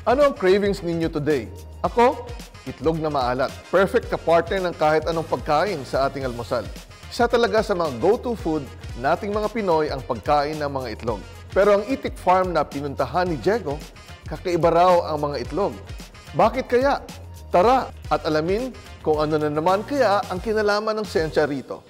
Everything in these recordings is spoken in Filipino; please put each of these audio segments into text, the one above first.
Ano ang cravings ninyo today? Ako, itlog na maalat. Perfect ka-partner ng kahit anong pagkain sa ating almusal. Isa talaga sa mga go-to food nating mga Pinoy ang pagkain ng mga itlog. Pero ang itik farm na pinuntahan ni Diego, kakaiba raw ang mga itlog. Bakit kaya? Tara at alamin kung ano na naman kaya ang kinalaman ng siyensya rito.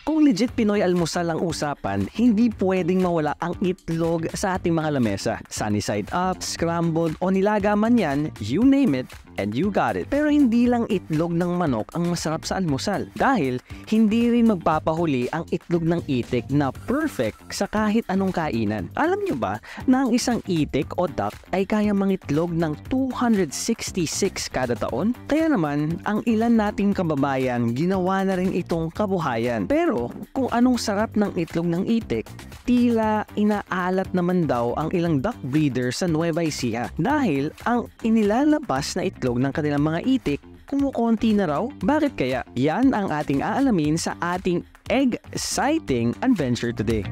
Kung legit Pinoy almusal ang usapan, hindi pwedeng mawala ang itlog sa ating mga lamesa. Sunny side up, scrambled o nilaga man yan, you name it, and you got it. Pero hindi lang itlog ng manok ang masarap sa almusal. Dahil hindi rin magpapahuli ang itlog ng itik na perfect sa kahit anong kainan. Alam nyo ba na ang isang itik o duck ay kaya mangitlog ng 266 kada taon? Kaya naman, ang ilan nating kababayan ginawa na rin itong kabuhayan. Pero kung anong sarap ng itlog ng itik, tila inaalat naman daw ang ilang duck breeder sa Nueva Ecija dahil ang inilalabas na itlog ng kanilang mga itik kumukonti na raw. Bakit kaya? Yan ang ating aalamin sa ating egg-citing adventure today.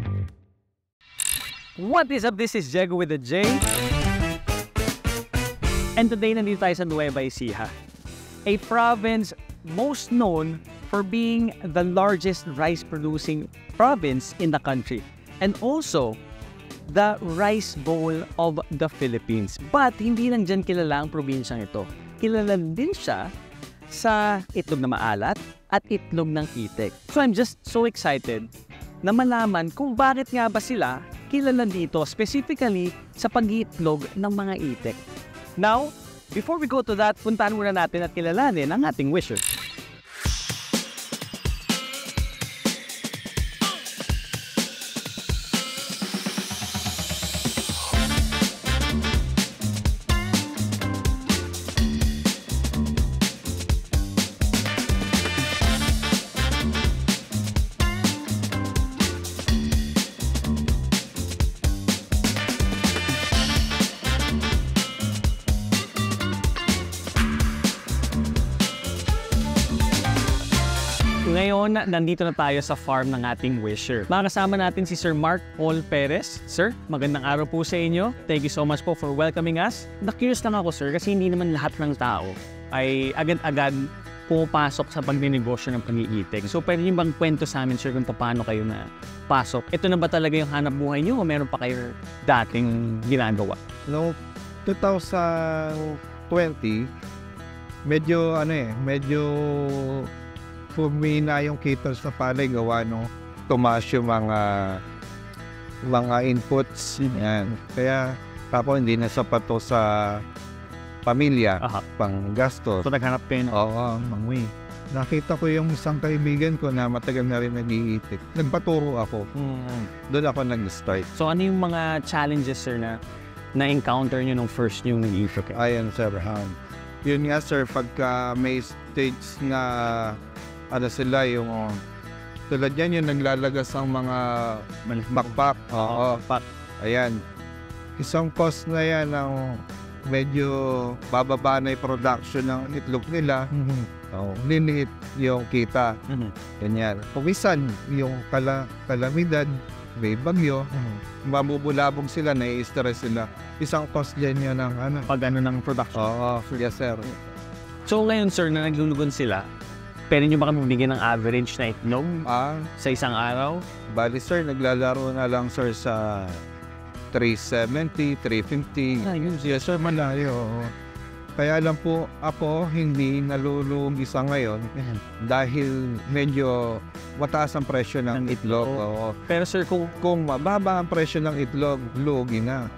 What is up? This is Diego with a J. And today nandito tayo sa Nueva Ecija, a province most known for being the largest rice-producing province in the country and also the rice bowl of the Philippines. But hindi lang dyan kilala ang probinsyang ito. Kilala din siya sa itlog na maalat at itlog ng itik. So I'm just so excited na malaman kung bakit nga ba sila kilala dito, specifically sa pag-iitlog ng mga itik. Now, before we go to that, puntahan muna natin at kilalanin ang ating wisher. Ngayon, nandito na tayo sa farm ng ating wisher. Makakasama natin si Sir Mark Paul Perez. Sir, magandang araw po sa inyo. Thank you so much po for welcoming us. Na-curious lang ako, sir, kasi hindi naman lahat ng tao ay agad-agad pumapasok sa pagninegosyo ng pag-iitik. So, pwede niyo bang kwento sa amin, sir, kung paano kayo na pasok? Ito na ba talaga yung hanap buhay niyo o meron pa kayo dating ginagawa? Noong 2020, medyo pumina yung kita sa palay gawa nung tumaas yung mga inputs. Yan. Kaya tapos hindi na sapat to sa pamilya, pang gastos. So naghanap kayo ng mangwi. Nakita ko yung isang kaibigan ko na matagal na rin nag-iitik. Nagpaturo ako. Doon ako nag-start. So ano yung mga challenges, sir, na na-encounter nyo nung first yung nag-iitik? Ayan, sir. Yun nga, sir, pagka may stage na sila yung tulad yan yung naglalagas ng mga bakpak. Ayan. Isang cost na yan ng medyo bababa na yung production ng itlog nila. Liliit yung kita. Ganyan. Kumisan yung kalamidad, may bagyo, mabubulabog sila, nai-stress sila. Isang cost dyan yun ng ng production. Yes, sir. So ngayon, sir, na naglulugon sila, pwede nyo ba kami bigyan ng average na itlog sa isang araw? Bali, sir, naglalaro na lang, sir, sa 370, 350. Yes, sir, malayo. Kaya lang po ako hindi nalulugi sa ngayon dahil medyo mataas ang presyo ng itlog. Pero sir, kung mababa ang presyo ng itlog, lugi na.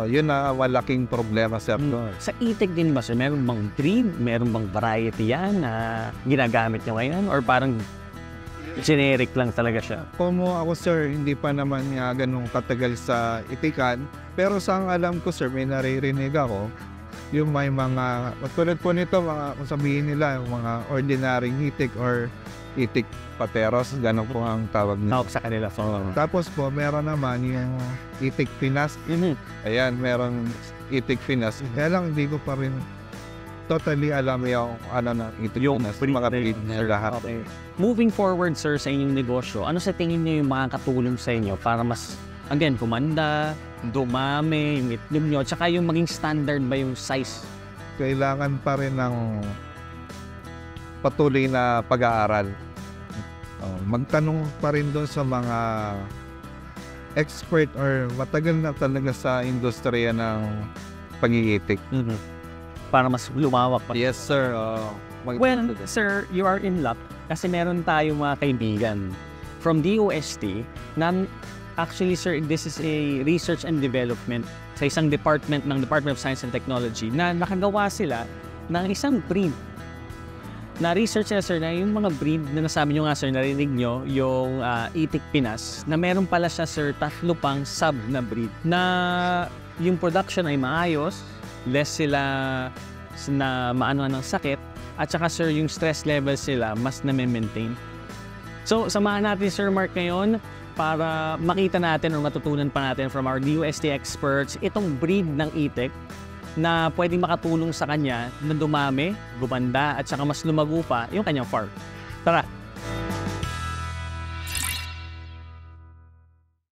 Yun na malaking problema, sir. Sa itik din ba, sir? Meron bang breed? Meron bang variety yan na ginagamit nyo ngayon? Or parang Generic lang talaga siya. Como ako sir, hindi pa naman nga ganun katagal sa itikan. Pero sa ang alam ko sir, may naririnig ako. Yung may mga, tulad po nito, kung sabihin nila, yung mga ordinary itik or itik pateros, ganun po ang tawag nila. Tawag sa kanila. Tapos po, meron naman yung itik pinas. Ayan, meron itik pinas. Kaya lang, hindi ko pa rin totally alam yung na itik Yung pinas. breed Mga na breed yun. na lahat. Okay. Moving forward, sir, sa inyong negosyo, ano sa tingin niyo yung makakatulong sa inyo para mas, again, kumanda, dumami, yung itlog nyo, tsaka yung maging standard ba yung size? Kailangan pa rin ng patuloy na pag-aaral. Magtanong pa rin doon sa mga expert or matagal na talaga sa industriya ng pag-iitik. Para mas lumawak pa. Yes, sir. Well, sir, you are in luck kasi meron tayong mga kaibigan from DOST na actually, sir, this is a research and development sa isang department ng Department of Science and Technology na nakagawa sila ng isang breed. Na-research na, sir, na yung mga breed na nasabi nyo nga, sir, narinig nyo, yung itik pinas, na meron pala siya, sir, 3 pang sub na breed na yung production ay maayos, less sila na maano ng sakit, at saka, sir, yung stress levels sila mas na-maintain. So, samahan natin, Sir Mark, ngayon para makita natin o matutunan pa natin from our DOST experts itong breed ng itik na pwedeng makatulong sa kanya na dumami, gumanda, at saka mas lumago pa yung kanyang farm. Tara!